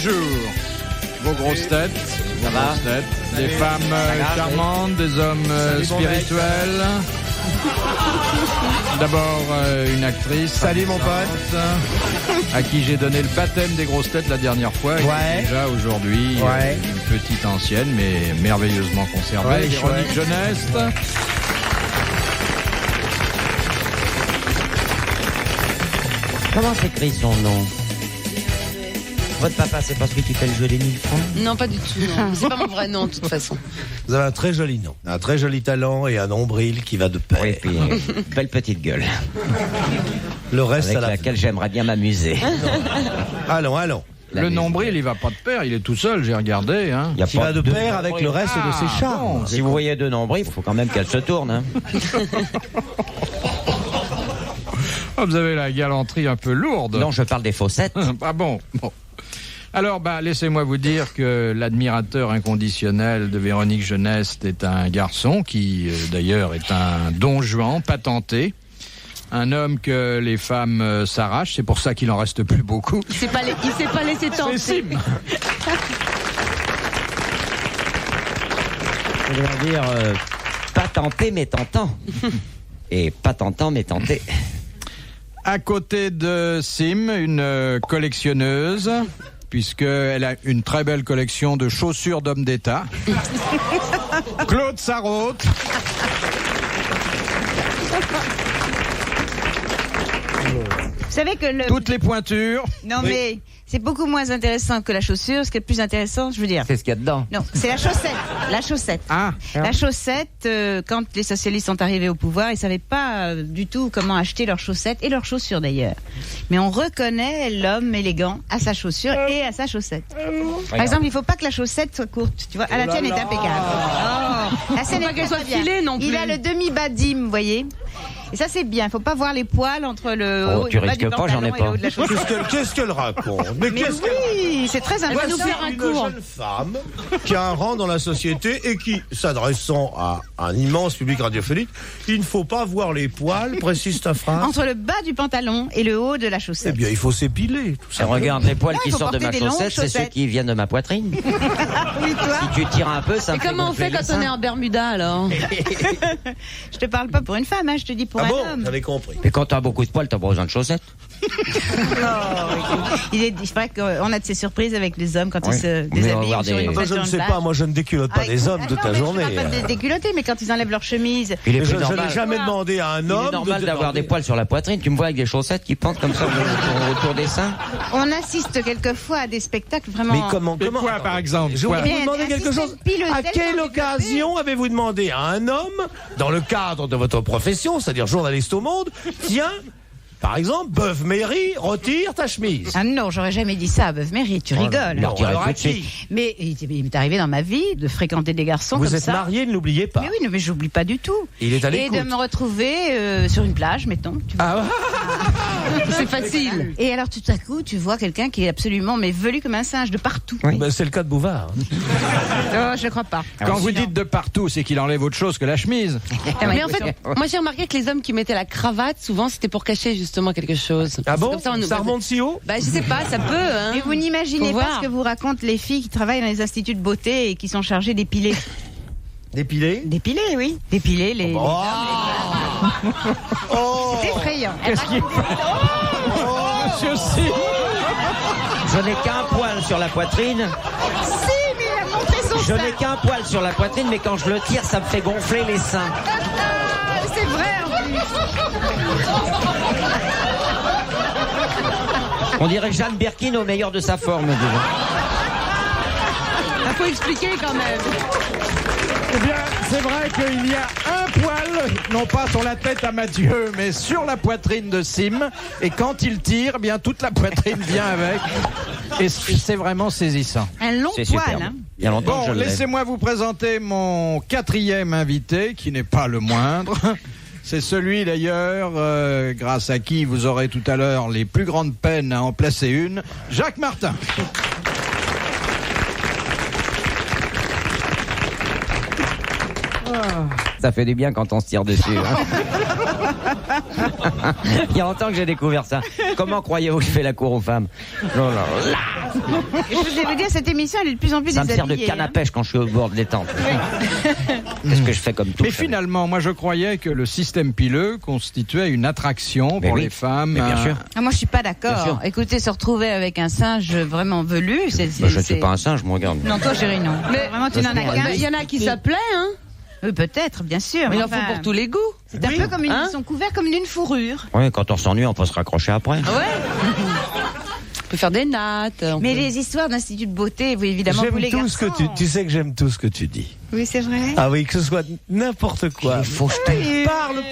Bonjour. Vos grosses têtes. Des femmes charmantes, des hommes spirituels. D'abord une actrice. Salut mon pote. À qui j'ai donné le baptême des grosses têtes la dernière fois. Et déjà aujourd'hui, une petite ancienne mais merveilleusement conservée. Véronique Jeunesse. Comment s'écrit son nom? Votre papa, c'est parce que tu fais le jeu des 1000 francs? Non, pas du tout. Non. C'est pas mon vrai nom, de toute façon. Vous avez un très joli nom, un très joli talent et un nombril qui va de pair. Oui, puis belle petite gueule. Le reste avec à laquelle j'aimerais bien m'amuser. Allons. Le nombril, il va pas de pair, il est tout seul, j'ai regardé. Hein. Il va de pair avec le reste de ses charmes. Bon, si vous voyez deux nombrils, il faut quand même qu'elle se tourne. Hein. Oh, vous avez la galanterie un peu lourde. Non, je parle des fossettes. Ah bon. Alors, laissez-moi vous dire que l'admirateur inconditionnel de Véronique Jeunesse est un garçon qui, d'ailleurs, est un don Juan patenté. Un homme que les femmes s'arrachent, c'est pour ça qu'il en reste plus beaucoup. Il s'est pas laissé tenter. C'est Sim. Je dois dire, pas tenté mais tentant. Et pas tentant mais tenté. À côté de Sim, une collectionneuse, puisqu'elle a une très belle collection de chaussures d'hommes d'État. Claude Sarraute. Vous savez que Toutes les pointures. Non mais c'est beaucoup moins intéressant que la chaussure. Ce qui est le plus intéressant, je veux dire. C'est ce qu'il y a dedans. Non, c'est la chaussette. La chaussette. Ah. La chaussette, quand les socialistes sont arrivés au pouvoir, ils savaient pas du tout comment acheter leurs chaussettes et leurs chaussures d'ailleurs. Mais on reconnaît l'homme élégant à sa chaussure et à sa chaussette. Par exemple, il faut pas que la chaussette soit courte. Tu vois, la tienne est impeccable. Oh. La scène est qu'elle soit très bien. filée non plus. Il a le demi-badim, vous voyez. Et ça c'est bien, il faut pas voir les poils entre le haut tu et le bas du risques pas, j'en ai pantalon et le pas. haut de la chaussure. Qu'est-ce qu'elle raconte? Mais oui, c'est très Elle va nous important. faire un une cours. jeune femme qui a un rang dans la société et qui, s'adressant à un immense public radiophonique, il ne faut pas voir les poils, précise ta phrase. Entre le bas du pantalon et le haut de la Eh chaussette. bien, il faut s'épiler. Tout Et ça. regarde, les poils Non, qui il faut sortent de ma porter des longues chaussette, c'est ceux chaussettes. qui viennent de ma poitrine. Oui, toi. Si tu tires un peu, ça Et me fait comment on gonfler fait quand les seins. on est en Bermuda, alors? Je te parle pas pour une femme, hein, je te dis pour Ah un bon, homme. j'avais compris. Mais quand t'as beaucoup de poils, t'as pas besoin de chaussettes. C'est vrai qu'on a de ces surprises avec les hommes quand Oui. ils se Mais on va déshabillent voir sur des- une Moi, je station ne de sais plage. pas, moi je ne déculotte pas les hommes non, toute la mais journée. Je parle pas de déculottés, mais quand ils enlèvent leur chemise. Il est Je plus normal. n'ai jamais demandé à un Il homme est normal de d'avoir des poils sur la poitrine. Tu me vois avec des chaussettes qui pendent comme ça autour des seins. On assiste quelquefois à des spectacles vraiment. Mais comment Et quoi, par exemple? Je Quoi voudrais vous Mais demander quelque assistez chose. pile À tellement quelle développé. occasion avez-vous demandé à un homme, dans le cadre de votre profession, c'est-à-dire journaliste au Monde, tiens, par exemple, Beuve Méry, retire ta chemise. Ah non, j'aurais jamais dit ça, Beuve Méry, tu rigoles. non. Retire alors tout à de suite. qui? Mais il m'est arrivé dans ma vie de fréquenter des garçons Vous comme êtes ça. marié, ne l'oubliez pas. Mais oui, mais j'oublie pas du tout. Il est à Et l'écoute. de me retrouver sur une plage, mettons. Tu vois. C'est facile. Et alors tout à coup, tu vois quelqu'un qui est absolument mais velu comme un singe de partout. Ben, c'est le cas de Bouvard. Oh, je crois pas. Quand vous dites de partout, c'est qu'il enlève autre chose que la chemise. Mais en fait, moi j'ai remarqué que les hommes qui mettaient la cravate, souvent c'était pour cacher justement quelque chose. Ah C'est bon comme ça, Ça remonte si haut? Bah je sais pas, ça peut. Hein. Et vous n'imaginez Faut pas voir. ce que vous racontent les filles qui travaillent dans les instituts de beauté et qui sont chargées d'épiler. Dépilé? D'épiler, oui. D'épiler les. Oh, C'est effrayant. Qu'est-ce qu'il Monsieur Sim. Je n'ai qu'un poil sur la poitrine. Si, mais il a montré son Je sein. n'ai qu'un poil sur la poitrine, mais quand je le tire, ça me fait gonfler les seins. Ah, c'est vrai en plus. On dirait Jeanne Birkin au meilleur de sa forme. Dis donc. Il faut expliquer quand même. Eh bien, c'est vrai qu'il y a un poil, non pas sur la tête à Mathieu, mais sur la poitrine de Sim. Et quand il tire, eh bien toute la poitrine vient avec. Et c'est vraiment saisissant. Un long C'est poil, superbe. hein. Il y a longtemps Bon, que je l'ai. laissez-moi vous présenter mon 4e invité, qui n'est pas le moindre. C'est celui d'ailleurs, grâce à qui vous aurez tout à l'heure les plus grandes peines à en placer une, Jacques Martin. Ça fait du bien quand on se tire dessus. Hein. Il y a longtemps que j'ai découvert ça. Comment croyez-vous que je fais la cour aux femmes? Oh là là. Et je voulais vous dire, cette émission, elle est de plus en plus Ça me déshabillée. sert de canne à pêche quand je suis au bord de l'étang. Qu'est-ce que je fais comme tout? Mais finalement, moi je croyais que le système pileux constituait une attraction Mais pour oui. les femmes. Mais bien sûr. Ah, moi, je suis pas Bien d'accord. sûr. Écoutez, se retrouver avec un singe vraiment velu, c'est... Bah, je ne suis pas un singe, moi, regarde. Non, toi, chérie, non. Mais- Vraiment, tu n'en as qu'un. Il y en a qui s'appelaient, hein. Oui, peut-être, bien sûr. Mais il en enfin, faut pour tous les goûts. C'est un peu comme une... Hein Ils sont couverts comme d'une fourrure. Oui, quand on s'ennuie, on peut se raccrocher après. Ah ouais. On peut faire des nattes. Mais les histoires d'institut de beauté, vous, évidemment, vous les J'aime tout ce que garçons. tu sais que j'aime tout ce que tu dis. Oui, c'est vrai. Ah oui, que ce soit n'importe quoi. Il faut jeter.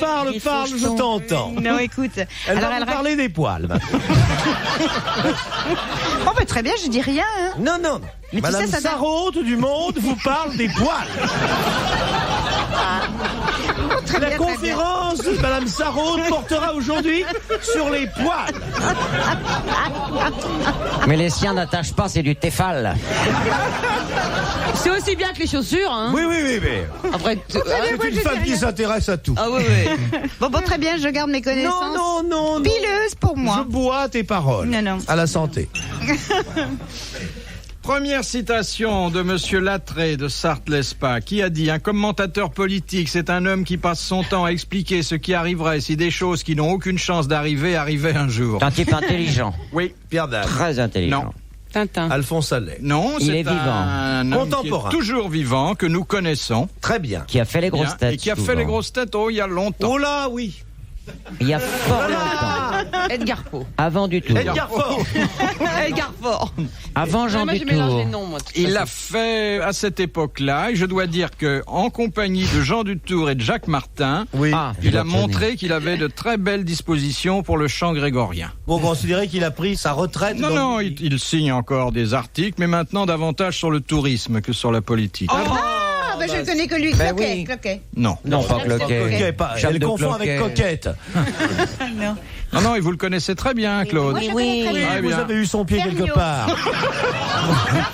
Parle, je t'entends. Non, écoute. Elle alors, va elle vous parler des poils. maintenant. Oh, bah, très bien, je dis rien. Hein. Non, non. Mais tu Madame sais, ça donne- Sarraute du Monde vous parle des poils. Très La bien, très bien. conférence de Madame Sarraute portera aujourd'hui sur les poils. Mais les siens n'attachent pas, c'est du téfal. C'est aussi bien que les chaussures, hein. Oui, mais Après, c'est une femme qui s'intéresse à tout. ah oui, oui. Bon, très bien, je garde mes connaissances. Non. Pileuse pour moi. Je bois tes paroles. Non. À la santé. Première citation de Monsieur Lattré de Sarthe-Lespa, qui a dit: un commentateur politique, c'est un homme qui passe son temps à expliquer ce qui arriverait si des choses qui n'ont aucune chance d'arriver arrivaient un jour. C'est un type intelligent. Oui. Pierre Dac. Très intelligent. Non. Tintin. Alphonse Allais. Non, Il c'est est vivant. un homme Contemporain. qui est toujours vivant, que nous connaissons. Très bien. Qui a fait les grosses Bien, têtes. et qui a fait souvent. les grosses têtes, il y a longtemps. Oh là, oui. Il y a fort longtemps. Edgar Poe. Avant du tout. Edgar Faure. Edgar Fort. Avant Jean Moi, je mélange les Dutour. noms, moi. de toute Il façon. l'a fait à cette époque-là, et je dois dire que, en compagnie de Jean Dutour et de Jacques Martin, Oui. Ah, il a je dois montré qu'il avait de très belles dispositions pour le chant grégorien. Vous considérez qu'il a pris sa retraite Non, dans- non, il signe encore des articles, mais maintenant davantage sur le tourisme que sur la politique. Ah, bah, je connais que lui. Ben Cloquet, oui. Cloquet. Non. Non, pas Coquet, Cloquet. pas. Charles Elle de confond Cloquet. avec coquette. Non. Non, non, et vous le connaissez très bien, Claude. Moi, je Oui. connais très Très bien. Vous bien. avez eu son pied Ferniaud. quelque part.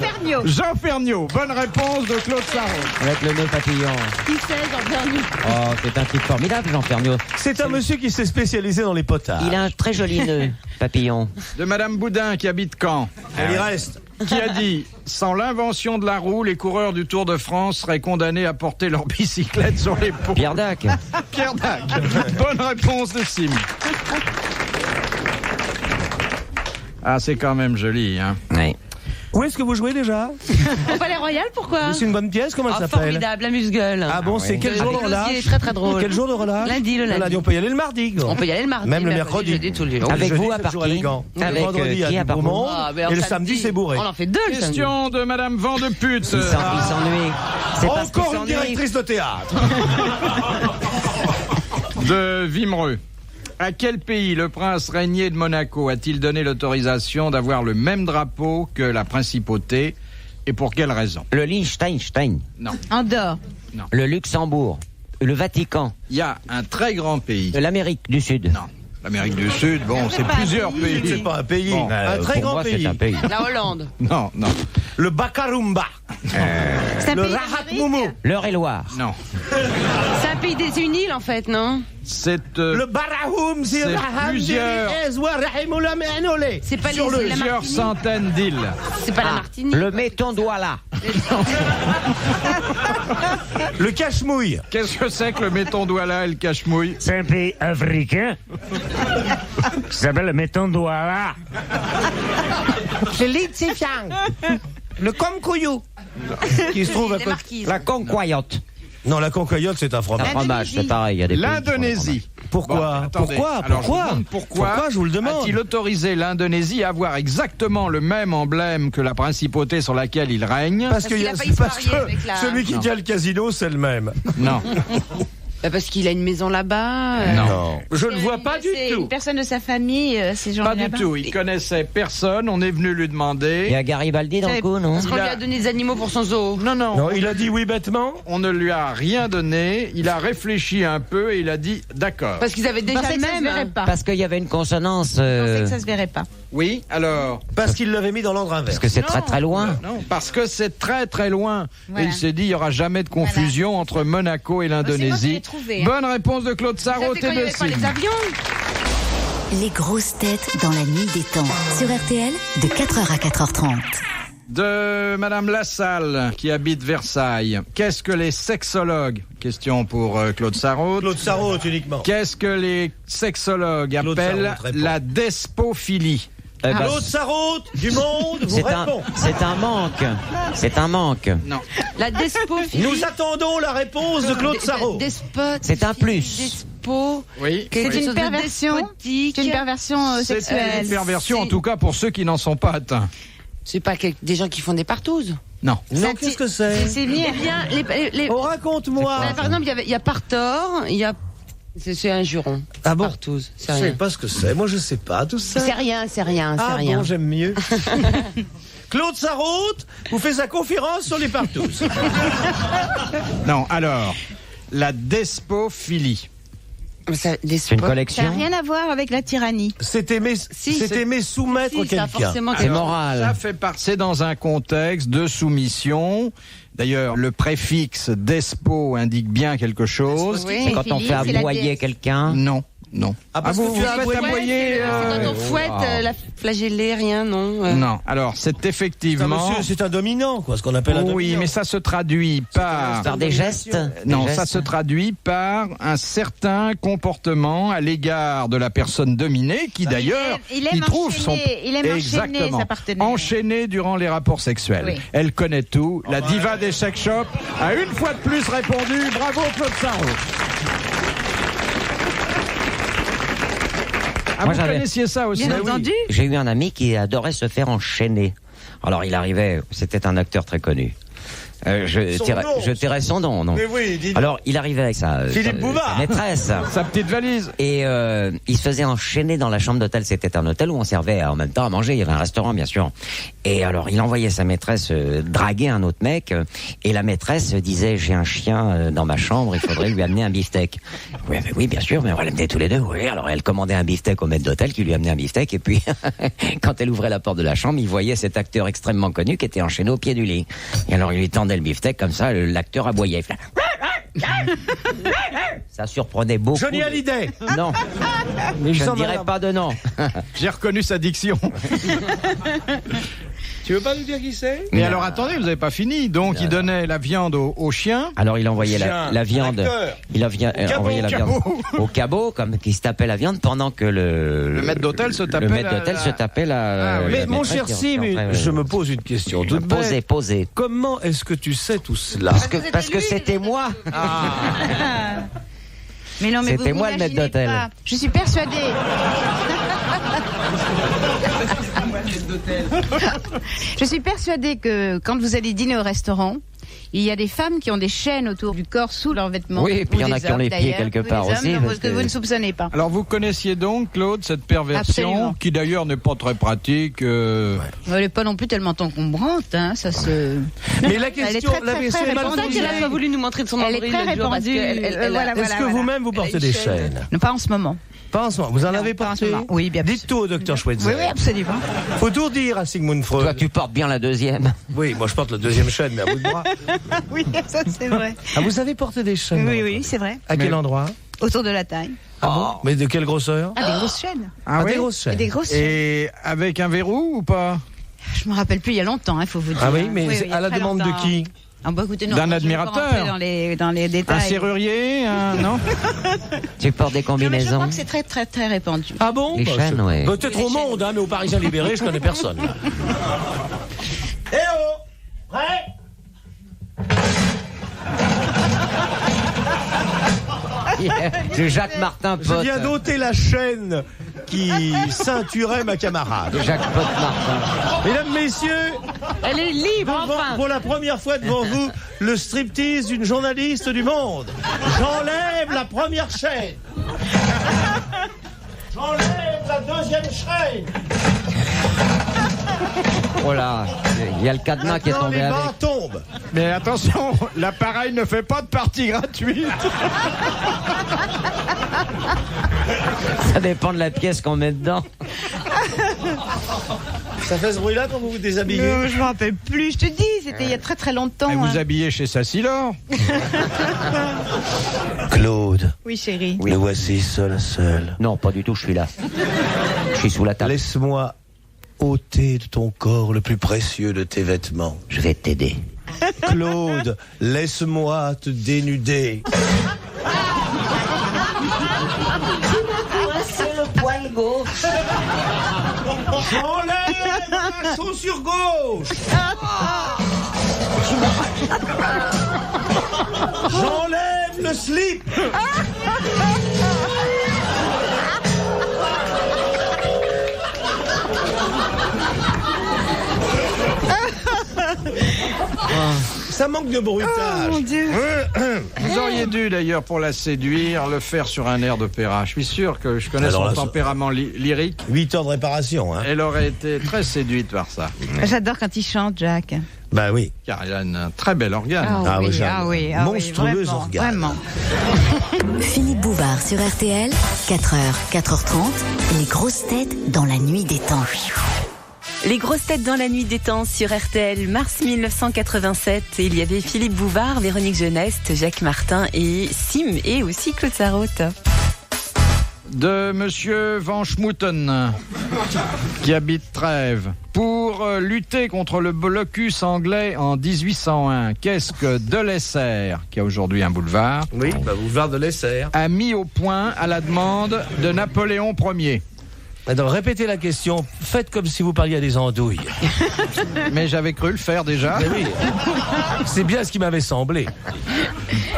Ferniaud. Jean Ferniaud, bonne réponse de Claude Sarraute. Avec le nœud papillon. Qui c'est, Jean Ferniaud? Oh, c'est un type formidable, Jean Ferniaud. C'est un monsieur qui s'est spécialisé dans les potards. Il a un très joli nœud papillon. De Madame Boudin, qui habite Caen, Elle y reste. qui a dit: sans l'invention de la roue, les coureurs du Tour de France seraient condamnés à porter leur bicyclette sur les ponts. Pierre Dac. Pierre Dac. Bonne réponse de Sim. Ah, c'est quand même joli, hein. Oui. Où est-ce que vous jouez déjà? Au Palais Royal, pourquoi? C'est une bonne pièce, comment elle Ah, s'appelle? formidable, la musgueule. Ah bon, c'est oui. quel jour de Avec relâche? Lausier, très très drôle. Quel jour de relâche? Lundi, le lundi. On peut y aller le mardi. quoi. On peut y aller le mardi. Même le mercredi, mercredi. jeudi, tous les jours. Avec Le jeudi, vous, à c'est toujours Parking. élégant. Avec, Le vendredi, il y a qui du à beau Parking monde. Ah, ben, Et en le samedi, c'est bourré. On en fait deux le samedi. Question de Madame Vandepute. Il s'ennuie. C'est parce qu'il Encore une s'ennuie. directrice de théâtre. De Vimereux. À quel pays le prince régnier de Monaco a-t-il donné l'autorisation d'avoir le même drapeau que la principauté, et pour quelle raison? Le Liechtenstein. Non. Andorre. Le Luxembourg. Le Vatican. Il y a un très grand pays. L'Amérique du Sud. Non. L'Amérique du Sud, bon, c'est pas un plusieurs pays. pays. C'est pas un pays. Bon, un très pour grand moi, pays. c'est un pays. La Hollande. Non, non, Le Bakarumba. C'est un Le pays Rahat d'Amérique. Moumou. L'Eure-et-Loire. non. C'est un pays des une île, en fait, non? C'est Le Barahoum. C'est plusieurs. C'est pas sur les îles, la plusieurs Martinique. centaines d'îles. C'est pas la Martinique. Le Méton-Douala. Le Cachemouille. Qu'est-ce que c'est que le méton-douala et le cache-mouille? C'est un pays africain qui s'appelle le Méton-Douala. Le Litzifiang. Le Komkouyou. Qui se trouve à Les côté. marquises. La Concoyote. Non, la concoyote, c'est un Un fromage. fromage, c'est pareil. Il y a des pays qui font des L'Indonésie. Pourquoi Bon, attendez. Pourquoi Alors, je vous Pourquoi demande pourquoi Pourquoi, je vous le demande. a-t-il autorisé l'Indonésie à avoir exactement le même emblème que la principauté sur laquelle il règne? Parce qu'il a failli se marier avec la- celui qui tient le casino, c'est le même. Non. Bah, parce qu'il a une maison là-bas. Non. Je ne vois pas du C'est tout. une personne de sa famille, ces gens Pas là du tout. Il connaissait personne. On est venu lui Il y demander. a Garibaldi dans le coup, non? Parce qu'on lui a donné des animaux pour son zoo. Non, non. Non, il a dit oui bêtement. On ne lui a rien donné. Il a réfléchi un peu et il a dit d'accord. Parce qu'ils avaient déjà Pensais le que ça se même. verrait pas. Parce qu'il y avait une consonance. Je pensais que ça se verrait pas. Oui, alors. Parce qu'il l'avait mis dans l'ordre inverse. Parce que c'est très très loin. Non, parce que c'est très très loin. Voilà. Et il s'est dit il n'y aura jamais de confusion entre Monaco et C'est moi qui l'Indonésie. l'ai trouvé, hein. Bonne réponse de Claude Ça, Sarraute c'est quand et il n'y de avait pas Sim. les avions. Les grosses têtes dans la nuit des temps. Sur RTL, de 4h à 4h30. De Madame Lassalle, qui habite Versailles. Qu'est-ce que les sexologues, question pour Claude Sarraute. Claude Sarraute uniquement. Qu'est-ce que les sexologues Claude appellent Sarraute répond. la despophilie? Claude Sarraute du Monde vous répond. C'est un manque. C'est un manque. Non. La despophilie. Nous attendons la réponse de Claude Sarraute. Despote. C'est un plus. Despo. Oui. C'est Quelque une chose de perversion. despotique. C'est une perversion C'est sexuelle. une perversion, en tout cas pour ceux qui n'en sont pas atteints. C'est pas des gens qui font des partouzes. Non. Non, qu'est-ce que c'est? C'est bien. Eh bien, Oh, raconte-moi. par exemple, il y a Partor, il y a. C'est un juron. Ah bon? Partouze. Je C'est sais rien. pas ce que c'est. Moi, je sais pas tout ça. C'est rien, c'est rien, c'est Ah rien. bon, j'aime mieux. Claude Sarraute vous fait sa conférence sur les partous. Non, alors, la despophilie. C'est C'est une collection. Ça n'a rien à voir avec la tyrannie. C'est aimer soumettre Si, ça a quelqu'un. forcément C'est quelque- moral. Ça fait c'est dans un contexte de soumission. D'ailleurs, le préfixe despo indique bien quelque chose. Oui. C'est quand on fait C'est la aboyer déesse. quelqu'un. Non, non. Ah, parce que tu as faites aboyé, aboyer, C'est quand on fouette la flagellée, rien, non. Non, alors c'est C'est un effectivement. monsieur, c'est un dominant, quoi, ce qu'on appelle un dominant. Oui, mais ça se traduit par. Par des gestes. Non, Des ça gestes. se traduit par un certain comportement à l'égard de la personne dominée, qui d'ailleurs, il aime trouve son enchaîner, il aime enchaîner exactement sa partenaire. enchaîné durant les rapports sexuels. Oui. Elle connaît tout. La diva des sex shops a une fois de plus répondu. Bravo Claude Sarraute. Ah, Moi, vous j'avais- connaissiez ça aussi? Bien Ah oui. entendu. J'ai eu un ami qui adorait se faire enchaîner. Alors il arrivait, c'était un acteur très connu. Je tairai son nom, non. Mais oui, dis Alors il arrivait avec Philippe sa Bouvard. maîtresse. Sa petite valise. Et il se faisait enchaîner dans la chambre d'hôtel. C'était un hôtel où on servait en même temps à manger. Il y avait un restaurant, bien sûr. Et alors, il envoyait sa maîtresse draguer un autre mec. Et la maîtresse disait, j'ai un chien dans ma chambre, il faudrait lui amener un beefsteak. Oui, mais oui, bien sûr, mais on va l'amener tous les deux. Oui, alors elle commandait un beefsteak au maître d'hôtel qui lui amenait un beefsteak. Et puis, quand elle ouvrait la porte de la chambre, il voyait cet acteur extrêmement connu qui était enchaîné au pied du lit. Et alors, il lui tendait le beefsteak comme ça, l'acteur aboyait. Ça surprenait beaucoup. Johnny Hallyday. Non, mais je s'en ne dirais va. pas de nom. J'ai reconnu sa diction. Tu veux pas nous dire qui c'est? Mais alors attendez, vous n'avez pas fini. Donc il donnait la viande au chien. Alors il envoyait Chien, la viande, acteur. il cabot, envoyait la viande cabot. au cabot, comme qui se tapait la viande pendant que le maître d'hôtel se tapait le maître la- d'hôtel la- se tapait la. Ah oui. la Mais mon maîtresse cher qui Sim, rentrait, je me pose une question. toute bête. Posez. Comment est-ce que tu sais tout cela? Parce que c'était moi. Mais non, mais C'était vous moi le maître imaginez d'hôtel. pas. Je suis persuadée. Je suis persuadée que quand vous allez dîner au restaurant, il y a des femmes qui ont des chaînes autour du corps sous leurs vêtements. Oui, et puis Ou il y en a des qui ont hommes, les pieds d'ailleurs. quelque Ou des part hommes, aussi, non, parce que vous ne soupçonnez pas. Alors vous connaissiez donc, Claude, cette perversion, Absolument. qui d'ailleurs n'est pas très pratique. Elle n'est pas non plus tellement encombrante, hein, ça se. Mais la Elle est question, très, la très, question très est mal C'est pour ça qu'elle a posée. pas voulu nous montrer de son Elle est nombril très l'autre jour, parce répandue. qu'elle Voilà, Est-ce que voilà. vous-même vous portez des chaînes? Non, pas en ce moment. Pas en ce moment. Vous en avez pas en porté? ce moment. Oui, bien sûr. Dites tout au docteur Schweitzer. Oui, oui, absolument. Faut tout dire à Sigmund Freud. Toi, tu portes bien la deuxième. Oui, moi je porte la deuxième chaîne, mais à bout de bras. Oui, ça c'est vrai. Ah, vous avez porté des chaînes? Oui, dans oui, votre- c'est vrai. À quel endroit? Autour de la taille. Ah bon? Mais de quelle grosseur? Ah, des grosses chaînes. Ah Des oui grosses chaînes. Des grosses chaînes. Et avec un verrou ou pas? Je me rappelle plus, il y a longtemps, il faut vous dire. Ah oui, mais il y a à la très demande longtemps. de qui? Ah bah écoutez, non, D'un je vais pas admirateur. rentrer dans les détails. Un serrurier, non? Tu portes des Non, mais je combinaisons. crois que c'est très très très répandu. Ah bon? Les Bah, chaînes, c'est- ouais. Peut-être au monde, hein, mais aux Parisiens libérés, je connais personne. Là. Eh oh! Prêt? C'est Jacques Martin Je Pote. viens d'ôter la chaîne qui ceinturait ma camarade. Jacques Pote Martin. Mesdames, messieurs, Elle est libre, devant- enfin. pour la première fois devant vous, le striptease d'une journaliste du Monde. J'enlève la première chaîne. J'enlève la deuxième chaîne. Oh là, il y a le cadenas qui est Maintenant, tombé les avec. bas tombent. Mais attention, l'appareil ne fait pas de partie gratuite. Ça dépend de la pièce qu'on met dedans. Ça fait ce bruit-là quand vous vous déshabillez? Je me rappelle plus, je te dis, c'était il y a très très longtemps. Et vous hein. habillez chez Sassilor? Claude, Oui, chérie. Oui. me voici seul à seul. Non, pas du tout, je suis là. Je suis sous la table. Laisse-moi ôter de ton corps le plus précieux de tes vêtements. Je vais t'aider. Claude, laisse-moi te dénuder. C'est le poil gauche. J'enlève la chaussure gauche. J'enlève le slip. Ça manque de bruitage. Oh mon Dieu. Vous auriez dû d'ailleurs, pour la séduire, le faire sur un air d'opéra. Je suis sûr que je connais Alors son là, tempérament lyrique. 8 heures de réparation, hein. Elle aurait été très séduite par ça, J'adore quand il chante, Jack. Bah oui. car il a un très bel organe. Ah oui, oui, j'ai un ah oui, monstrueux vraiment, organe. Vraiment. Philippe Bouvard sur RTL, 4h, 4h30, les grosses têtes dans la nuit des temps. Les grosses têtes dans la nuit des temps sur RTL, mars 1987. Et il y avait Philippe Bouvard, Véronique Jeuneste, Jacques Martin et Sim et aussi Claude Sarraute. De Monsieur Van Schmouten, qui habite Trèves. Pour lutter contre le blocus anglais en 1801, qu'est-ce que Delessert, qui a aujourd'hui un boulevard, Oui, bah boulevard de l'Essert. a mis au point à la demande de Napoléon Ier? Alors, répétez la question. Faites comme si vous parliez à des andouilles. Mais j'avais cru le faire déjà. Mais oui. C'est bien ce qui m'avait semblé.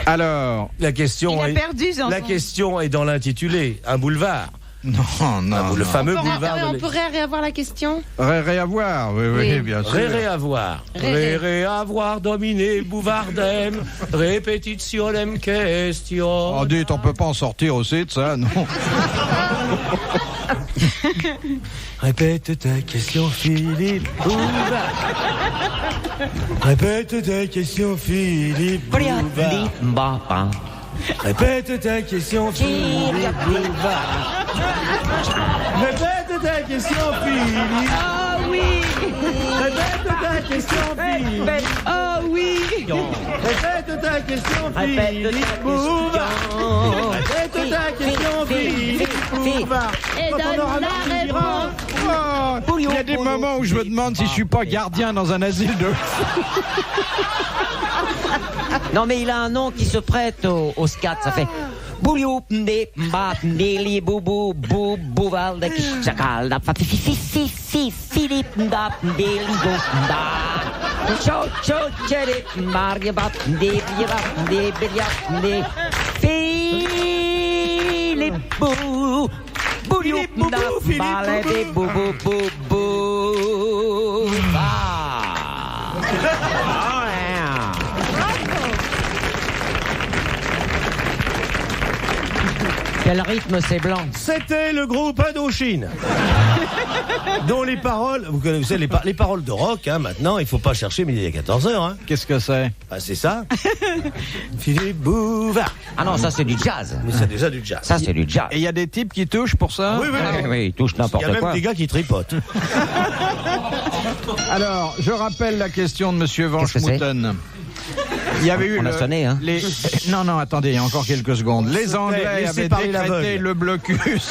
Alors, La question Il a est... perdu son La question est dans l'intitulé. Un boulevard. non, Le fameux On boulevard de pourrait réavoir la question. réavoir, oui, Oui. bien sûr. Ré-réavoir. Ré-réavoir dominé bouvardem. Répétitionem question. Oh, dites, on peut pas en sortir aussi de ça, non? Répète ta question, Philippe Bouvard. Répète ta question, Philippe Bouvard. Répète ta question, Philippe Bouvard. Répète ta question, Philippe. Ah oui. Répète ta question, Philippe. Ah oui. Répète ta question, Philippe Bouvard. Répète ta question, Philippe Bouvard. Et Quand on donne aura la marre, tu réponse. diras. Oh, il y a des moments où je me demande si je suis pas gardien dans un asile de... Non, mais il a un nom qui se prête au scat. Ça fait Bouliou, Ndé, Mbat, Ndéli, Boubou, Bou, Bouval, de Kichakal, da Philippe, Nda, Ndéli, Nda, Cho, Cho, Tchéré, Margabat, Ndé, Birat, Ndé, Bériat, Ndé, Philippe, Bou, Bouliou, Nda, Balé, Boubou, Boubou, Quel rythme c'est blanc. C'était le groupe Indochine, dont les paroles, vous connaissez les paroles de rock, hein, maintenant, il faut pas chercher midi à 14h. Hein. Qu'est-ce que c'est? Ah, c'est ça. Philippe Bouvard. Ah non, ça c'est du jazz. Mais c'est déjà du jazz. Ça c'est du jazz. Et il y a des types qui touchent pour ça? Oui, oui, oui. Oui, il touche Il y a n'importe même quoi. des gars qui tripotent. Alors, je rappelle la question de Monsieur Van Qu'est-ce que c'est Schmouten. Il y avait eu On a sonné, hein. Non, attendez, il y a encore quelques secondes. Les Anglais laissez avaient parler décrété l'aveugle. le blocus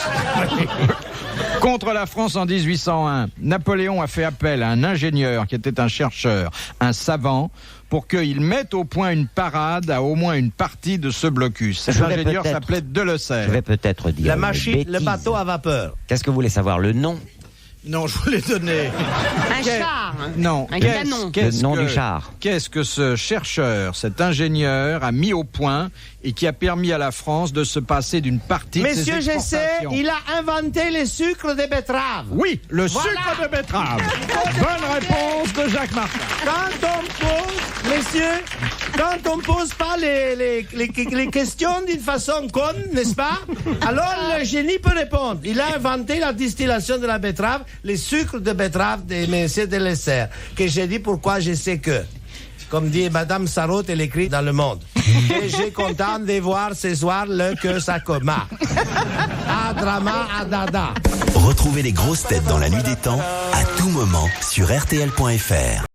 contre la France en 1801. Napoléon a fait appel à un ingénieur qui était un chercheur, un savant, pour qu'il mette au point une parade à au moins une partie de ce blocus. Cet Je vais ingénieur peut-être- s'appelait Delessert. Je vais peut-être dire. La une machine, le bêtise. bateau à vapeur. Qu'est-ce que vous voulez savoir? Le nom? Non, je vous l'ai donné. Un char. Non. Un Qu'est-ce- canon. qu'est-ce Le nom que- du char. Qu'est-ce que ce chercheur, cet ingénieur, a mis au point et qui a permis à la France de se passer d'une partie de ses Messieurs, je sais, exportations? il a inventé les sucres de betterave. Oui, le Voilà. sucre de betterave. Bonne réponse de Jacques Martin. Quand on pose, messieurs, quand on pose pas les questions d'une façon conne, n'est-ce pas? Alors le génie peut répondre. Il a inventé la distillation de la betterave, les sucres de betterave des messieurs de Delessert. Que j'ai dit pourquoi je sais que. comme dit Madame Sarraute, elle écrit dans Le Monde. Et j'ai content de voir ce soir le que ça coma. À drama, à dada. Retrouvez les grosses têtes dans la nuit des temps à tout moment sur RTL.fr.